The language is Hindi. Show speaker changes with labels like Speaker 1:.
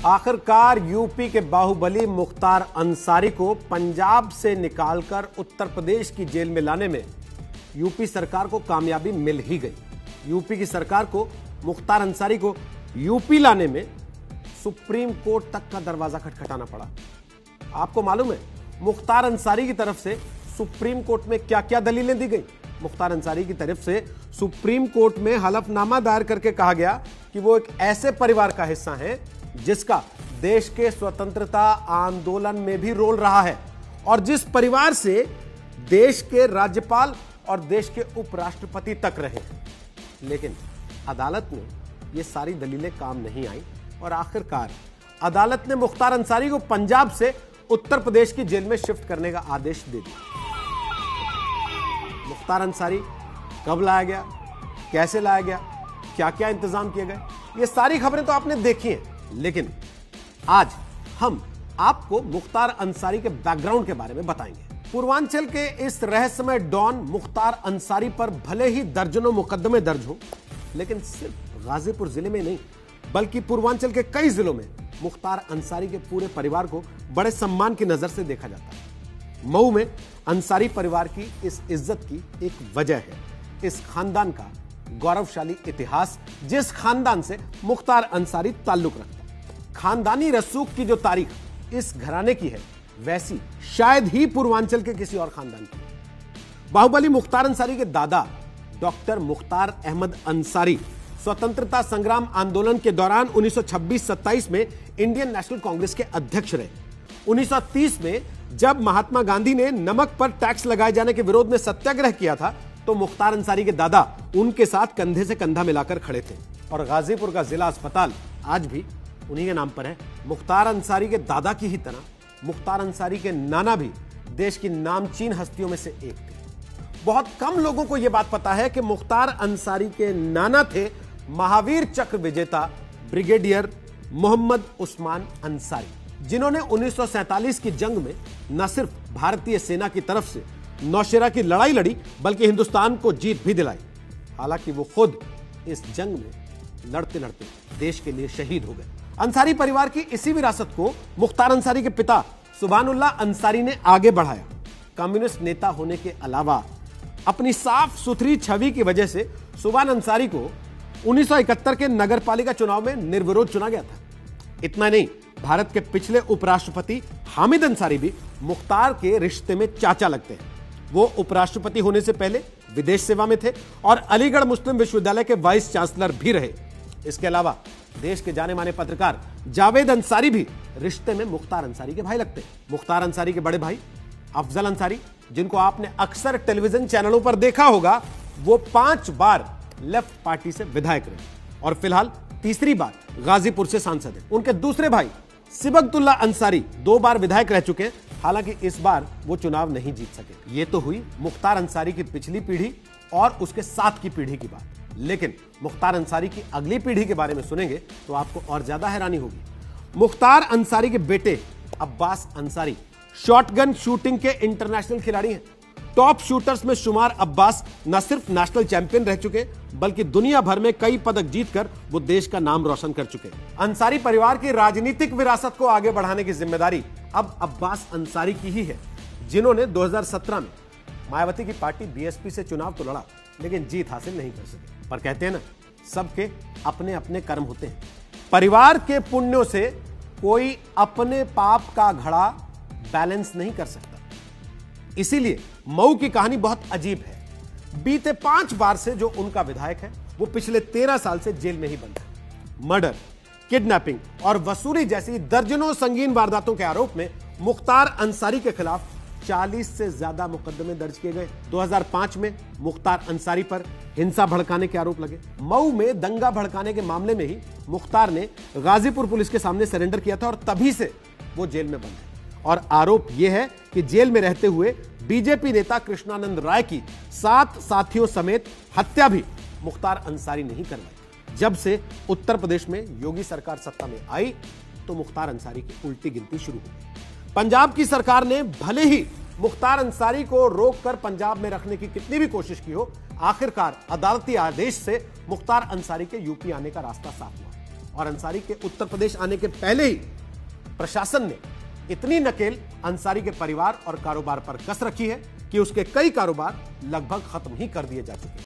Speaker 1: आखिरकार यूपी के बाहुबली मुख्तार अंसारी को पंजाब से निकालकर उत्तर प्रदेश की जेल में लाने में यूपी सरकार को कामयाबी मिल ही गई। यूपी की सरकार को मुख्तार अंसारी को यूपी लाने में सुप्रीम कोर्ट तक का दरवाजा खटखटाना पड़ा। आपको मालूम है मुख्तार अंसारी की तरफ से सुप्रीम कोर्ट में क्या क्या दलीलें दी गई। मुख्तार अंसारी की तरफ से सुप्रीम कोर्ट में हलफनामा दायर करके कहा गया कि वो एक ऐसे परिवार का हिस्सा है जिसका देश के स्वतंत्रता आंदोलन में भी रोल रहा है और जिस परिवार से देश के राज्यपाल और देश के उपराष्ट्रपति तक रहे। लेकिन अदालत में ये सारी दलीलें काम नहीं आई और आखिरकार अदालत ने मुख्तार अंसारी को पंजाब से उत्तर प्रदेश की जेल में शिफ्ट करने का आदेश दे दिया। मुख्तार अंसारी कब लाया गया, कैसे लाया गया, क्या क्या इंतजाम किए गए, ये सारी खबरें तो आपने देखी हैं। लेकिन आज हम आपको मुख्तार अंसारी के बैकग्राउंड के बारे में बताएंगे। पूर्वांचल के इस रहस्यमय डॉन मुख्तार अंसारी पर भले ही दर्जनों मुकदमे दर्ज हो, लेकिन सिर्फ गाजीपुर जिले में नहीं बल्कि पूर्वांचल के कई जिलों में मुख्तार अंसारी के पूरे परिवार को बड़े सम्मान की नजर से देखा जाता है। मऊ में अंसारी परिवार की इस इज्जत की एक वजह है इस खानदान का गौरवशाली इतिहास, जिस खानदान से मुख्तार अंसारी ताल्लुक रखता है। खानदानी रसूख की जो तारीख इस घराने की है वैसी शायद ही पूर्वांचल के किसी और खानदान की। बाहुबली मुख्तार अंसारी के दादा डॉक्टर मुख्तार अहमद अंसारी स्वतंत्रता संग्राम आंदोलन के दौरान 1926-27 में इंडियन नेशनल कांग्रेस के अध्यक्ष रहे। 1930 में जब महात्मा गांधी ने नमक पर टैक्स लगाए जाने के विरोध में सत्याग्रह किया था तो मुख्तार अंसारी के दादा उनके साथ कंधे से कंधा मिलाकर खड़े थे और गाजीपुर का जिला अस्पताल आज भी उन्हीं के नाम पर है। मुख्तार अंसारी के दादा की ही तरह मुख्तार अंसारी के नाना भी देश की नामचीन हस्तियों में से एक थे। बहुत कम लोगों को यह बात पता है कि मुख्तार अंसारी के नाना थे महावीर चक्र विजेता ब्रिगेडियर मोहम्मद उस्मान अंसारी, जिन्होंने 1947 की जंग में न सिर्फ भारतीय सेना की तरफ से नौशेरा की लड़ाई लड़ी बल्कि हिंदुस्तान को जीत भी दिलाई। हालांकि वो खुद इस जंग में लड़ते लड़ते देश के लिए शहीद हो गए। अंसारी परिवार की इसी विरासत को मुख्तार अंसारी के पिता सुभानुल्लाह अंसारी ने आगे बढ़ाया। कम्युनिस्ट नेता होने के अलावा अपनी साफ सुथरी छवि की वजह से सुभान अंसारी को 1971 के नगरपालिका चुनाव में निर्विरोध चुना गया था। इतना नहीं, भारत के पिछले उपराष्ट्रपति हामिद अंसारी भी मुख्तार के रिश्ते में चाचा लगते हैं। वो उपराष्ट्रपति होने से पहले विदेश सेवा में थे और अलीगढ़ मुस्लिम विश्वविद्यालय के वाइस चांसलर भी रहे। इसके अलावा देश के जाने माने पत्रकार जावेद अंसारी भी रिश्ते में मुख्तार अंसारी के भाई लगते हैं। मुख्तार अंसारी के बड़े भाई अफजल अंसारी, जिनको आपने अक्सर टेलीविजन चैनलों पर देखा होगा, वो 5 बार लेफ्ट पार्टी से विधायक रहे और फिलहाल तीसरी बार गाजीपुर से सांसद हैं। उनके दूसरे भाई सिबगतुल्ला अंसारी 2 बार विधायक रह चुके हैं, हालांकि इस बार वो चुनाव नहीं जीत सके। ये तो हुई मुख्तार अंसारी की पिछली पीढ़ी और उसके साथ की पीढ़ी की बात, लेकिन मुख्तार अंसारी की अगली पीढ़ी के बारे में सुनेंगे तो आपको और ज्यादा हैरानी होगी। मुख्तार अंसारी के बेटे अब्बास अंसारी शॉटगन शूटिंग के इंटरनेशनल खिलाड़ी हैं। टॉप शूटर्स में शुमार अब्बास न सिर्फ नेशनल चैंपियन रह चुके बल्कि दुनिया भर में कई पदक जीतकर वो देश का नाम रोशन कर चुके। अंसारी परिवार की राजनीतिक विरासत को आगे बढ़ाने की जिम्मेदारी अब अब्बास अंसारी की ही है, जिन्होंने 2017 में मायावती की पार्टी बीएसपी से चुनाव तो लड़ा लेकिन जीत हासिल नहीं कर सके। पर कहते हैं ना, सबके अपने अपने कर्म होते हैं। परिवार के पुण्यों से कोई अपने पाप का घड़ा बैलेंस नहीं कर सकता। इसीलिए मऊ की कहानी बहुत अजीब है। बीते 5 बार से जो उनका विधायक है वो पिछले 13 साल से जेल में ही बंद है। मर्डर, किडनैपिंग और वसूली जैसी दर्जनों संगीन वारदातों के आरोप में मुख्तार अंसारी के खिलाफ 40 से ज्यादा मुकदमे दर्ज किए गए। 2005 में मुख्तार अंसारी पर हिंसा भड़काने के आरोप लगे। मऊ में दंगा भड़काने के मामले में ही मुख्तार ने गाजीपुर पुलिस के सामने सरेंडर किया था और तभी से वो जेल में बंद है। और आरोप यह है कि जेल में रहते हुए बीजेपी नेता कृष्णानंद राय की 7 साथियों समेत हत्या भी मुख्तार अंसारी नहीं करवाई। जब से उत्तर प्रदेश में योगी सरकार सत्ता में आई तो मुख्तार अंसारी की उल्टी गिनती शुरू हो गई। पंजाब की सरकार ने भले ही मुख्तार अंसारी को रोककर पंजाब में रखने की कितनी भी कोशिश की हो, आखिरकार अदालती आदेश से मुख्तार अंसारी के यूपी आने का रास्ता साफ हुआ और अंसारी के उत्तर प्रदेश आने के पहले ही प्रशासन ने इतनी नकेल अंसारी के परिवार और कारोबार पर कस रखी है कि उसके कई कारोबार लगभग खत्म ही कर दिए जा चुके हैं।